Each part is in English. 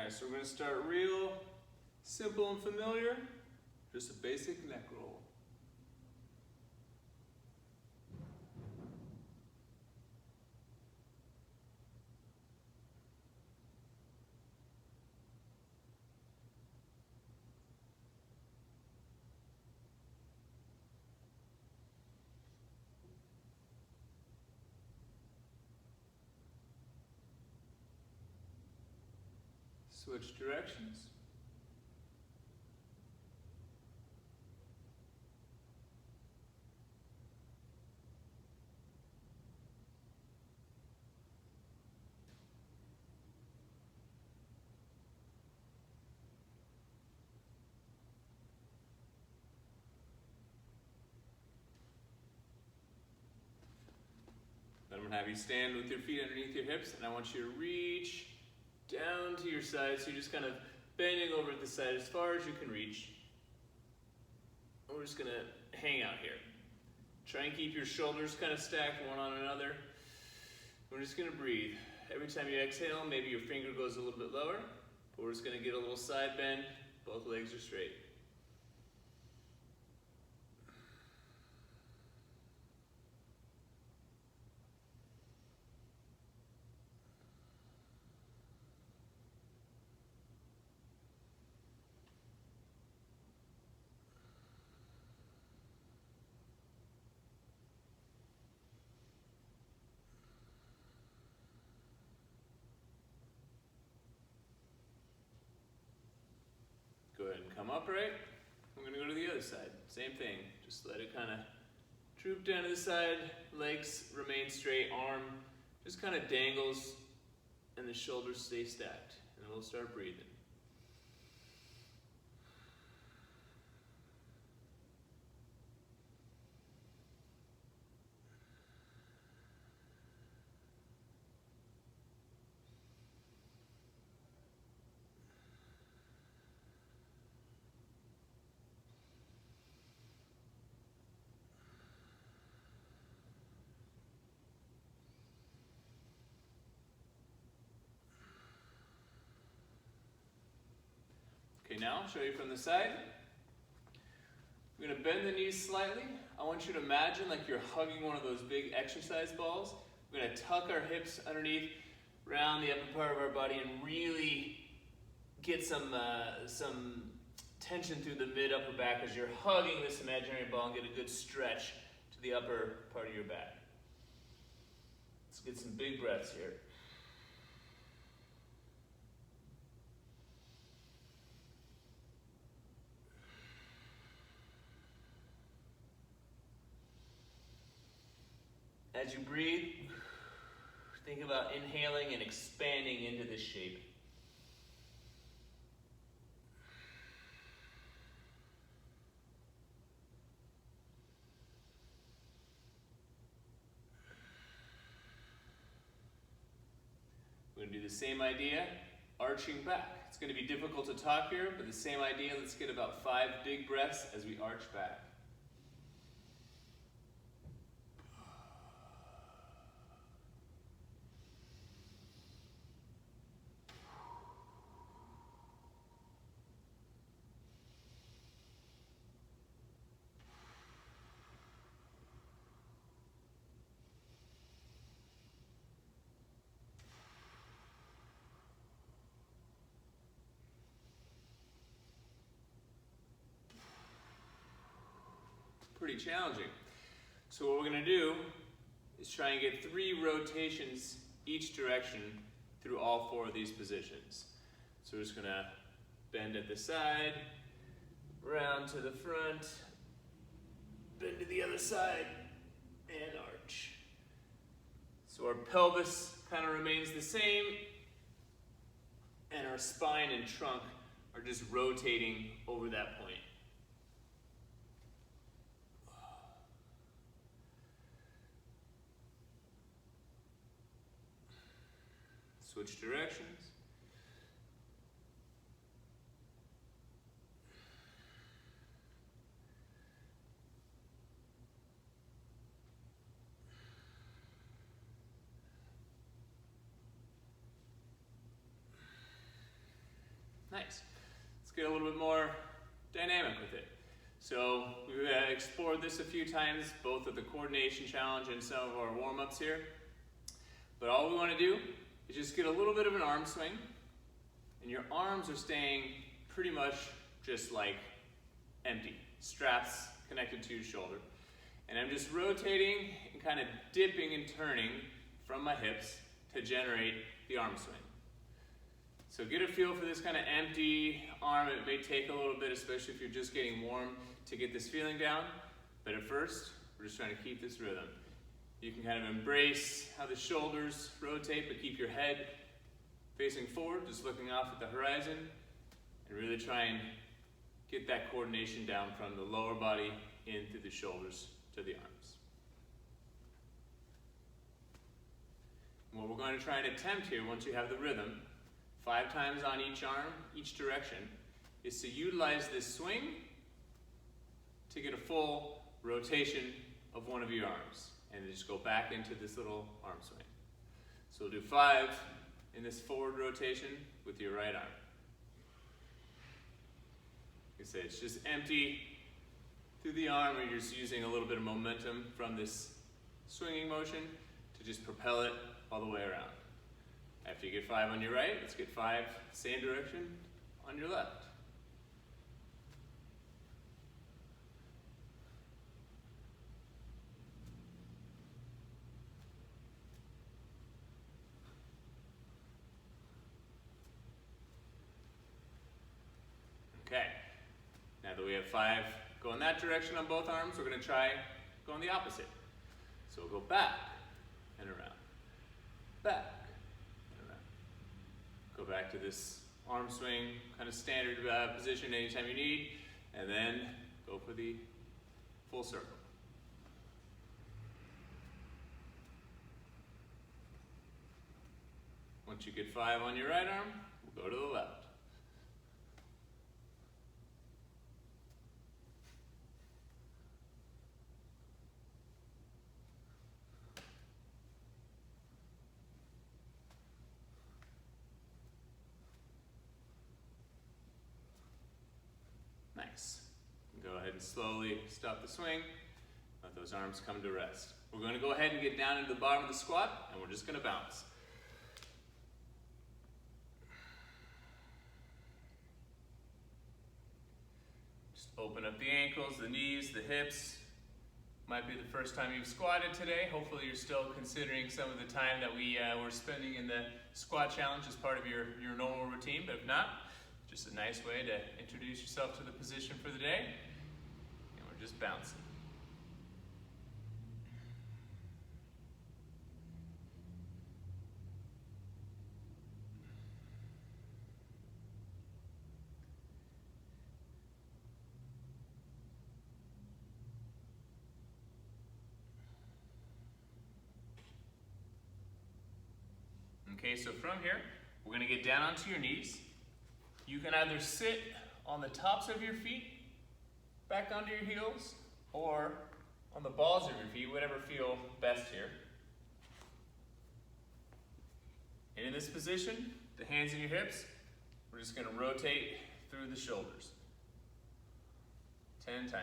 Alright, so we're going to start real simple and familiar, just a basic neck roll. Switch directions. Then I'm going to have you stand with your feet underneath your hips, and I want you to reach down to your side, so you're just kind of bending over at the side as far as you can reach. And we're just going to hang out here. Try and keep your shoulders kind of stacked one on another. We're just going to breathe. Every time you exhale, maybe your finger goes a little bit lower, but we're just going to get a little side bend. Both legs are straight. Go ahead and come upright. We're going to go to the other side. Same thing. Just let it kind of droop down to the side. Legs remain straight. Arm just kind of dangles and the shoulders stay stacked. And we'll start breathing. Okay, now I'll show you from the side. We're going to bend the knees slightly. I want you to imagine like you're hugging one of those big exercise balls. We're going to tuck our hips underneath, round the upper part of our body, and really get some tension through the mid-upper back as you're hugging this imaginary ball and get a good stretch to the upper part of your back. Let's get some big breaths here. As you breathe, think about inhaling and expanding into this shape. We're going to do the same idea, arching back. It's going to be difficult to talk here, but the same idea. Let's get about 5 big breaths as we arch back. Pretty challenging. So what we're going to do is try and get 3 rotations each direction through all 4 of these positions. So we're just going to bend at the side, round to the front, bend to the other side, and arch. So our pelvis kind of remains the same, and our spine and trunk are just rotating over that point. Switch directions. Nice. Let's get a little bit more dynamic with it. So we've explored this a few times, both at the coordination challenge and some of our warm-ups here. But all we want to do is just get a little bit of an arm swing, and your arms are staying pretty much just like empty, straps connected to your shoulder. And I'm just rotating and kind of dipping and turning from my hips to generate the arm swing. So get a feel for this kind of empty arm. It may take a little bit, especially if you're just getting warm, to get this feeling down. But at first, we're just trying to keep this rhythm. You can kind of embrace how the shoulders rotate, but keep your head facing forward, just looking off at the horizon, and really try and get that coordination down from the lower body in through the shoulders to the arms. And what we're going to try and attempt here, once you have the rhythm, 5 times on each arm, each direction, is to utilize this swing to get a full rotation of one of your arms. And then just go back into this little arm swing. So we'll do 5 in this forward rotation with your right arm. Like I say, it's just empty through the arm, and you're just using a little bit of momentum from this swinging motion to just propel it all the way around. After you get 5 on your right, let's get 5 same direction on your left. Okay, now that we have 5 going that direction on both arms, we're going to try going the opposite. So we'll go back and around, back and around. Go back to this arm swing, kind of standard position anytime you need, and then go for the full circle. Once you get 5 on your right arm, we'll go to the left. Nice. Go ahead and slowly stop the swing. Let those arms come to rest. We're going to go ahead and get down into the bottom of the squat, and we're just going to bounce. Just open up the ankles, the knees, the hips. Might be the first time you've squatted today. Hopefully you're still considering some of the time that we were spending in the squat challenge as part of your normal routine, but if not, just a nice way to introduce yourself to the position for the day, and we're just bouncing. Okay, so from here, we're going to get down onto your knees. You can either sit on the tops of your feet, back onto your heels, or on the balls of your feet, whatever feel best here. And in this position, the hands in your hips, we're just going to rotate through the shoulders 10 times.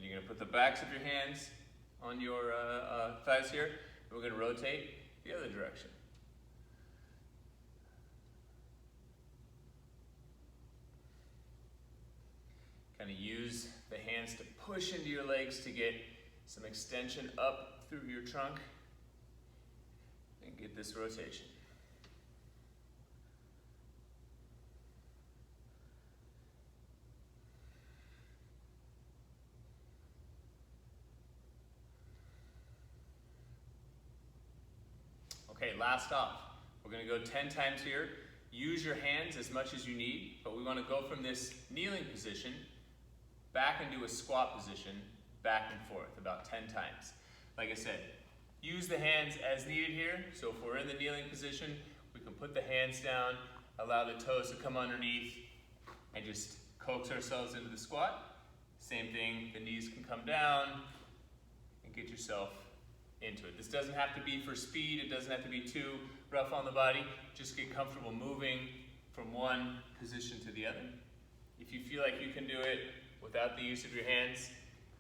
You're going to put the backs of your hands on your thighs here, and we're going to rotate the other direction. Kind of use the hands to push into your legs to get some extension up through your trunk and get this rotation. Okay, last off, we're going to go 10 times here. Use your hands as much as you need, but we want to go from this kneeling position back into a squat position, back and forth, about 10 times. Like I said, use the hands as needed here. So if we're in the kneeling position, We can put the hands down, allow the toes to come underneath, and just coax ourselves into the squat. Same thing, the knees can come down, and get yourself into it. This doesn't have to be for speed, it doesn't have to be too rough on the body. Just get comfortable moving from one position to the other. If you feel like you can do it without the use of your hands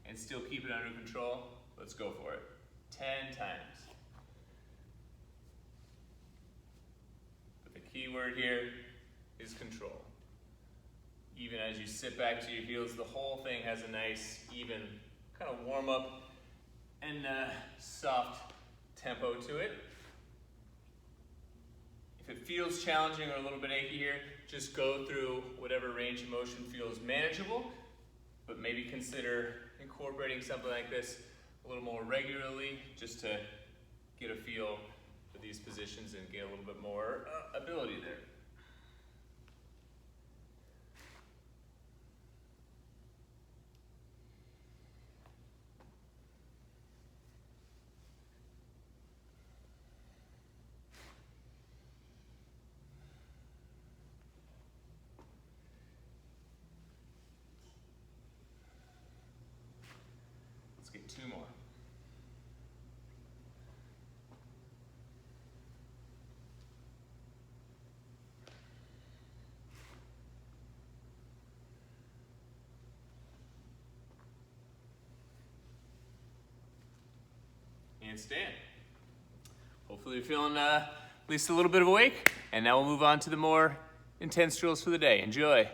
and still keep it under control, let's go for it. 10 times. But the key word here is control. Even as you sit back to your heels, the whole thing has a nice, even kind of warm up and soft tempo to it. If it feels challenging or a little bit achy here, just go through whatever range of motion feels manageable, but maybe consider incorporating something like this a little more regularly just to get a feel for these positions and get a little bit more ability there. Let's get 2 more. And stand. Hopefully you're feeling at least a little bit awake, and now we'll move on to the more intense drills for the day. Enjoy.